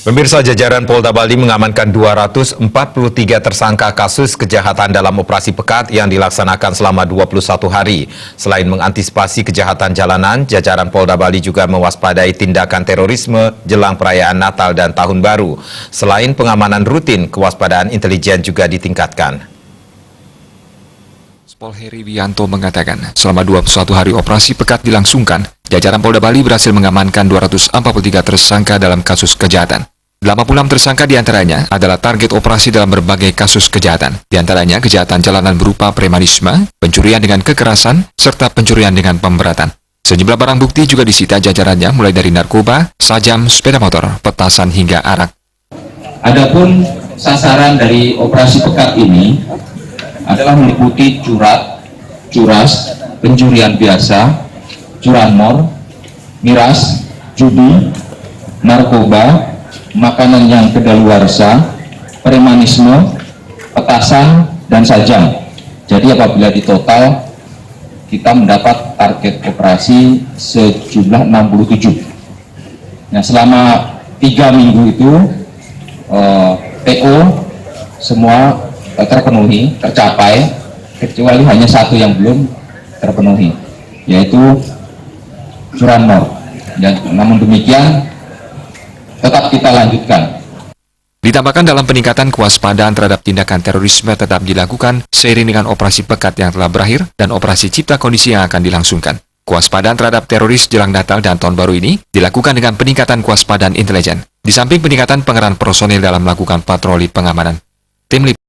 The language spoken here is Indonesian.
Pemirsa, jajaran Polda Bali mengamankan 243 tersangka kasus kejahatan dalam operasi pekat yang dilaksanakan selama 21 hari. Selain mengantisipasi kejahatan jalanan, jajaran Polda Bali juga mewaspadai tindakan terorisme jelang perayaan Natal dan Tahun Baru. Selain pengamanan rutin, kewaspadaan intelijen juga ditingkatkan. Pol Heri Wianto mengatakan, selama 21 hari operasi pekat dilangsungkan, jajaran Polda Bali berhasil mengamankan 243 tersangka dalam kasus kejahatan. 86 tersangka diantaranya adalah target operasi dalam berbagai kasus kejahatan, diantaranya kejahatan jalanan berupa premanisme, pencurian dengan kekerasan, serta pencurian dengan pemberatan. Sejumlah barang bukti juga disita jajarannya mulai dari narkoba, sajam, sepeda motor, petasan hingga arak. Adapun sasaran dari operasi pekat ini adalah meliputi curas, pencurian biasa, curanmor, miras, judi, narkoba, makanan yang kedaluarsa, premanisme, petasan, dan sajam. Jadi apabila ditotal, kita mendapat target operasi sejumlah 67. Nah, selama 3 minggu itu, TO semua tercapai, kecuali hanya satu yang belum terpenuhi, yaitu curanmor. Namun demikian, tetap kita lanjutkan. Ditambahkan dalam peningkatan kewaspadaan terhadap tindakan terorisme tetap dilakukan seiring dengan operasi pekat yang telah berakhir dan operasi cipta kondisi yang akan dilangsungkan. Kewaspadaan terhadap teroris jelang Natal dan Tahun Baru ini dilakukan dengan peningkatan kewaspadaan intelijen, di samping peningkatan pengerahan personil dalam melakukan patroli pengamanan. Tim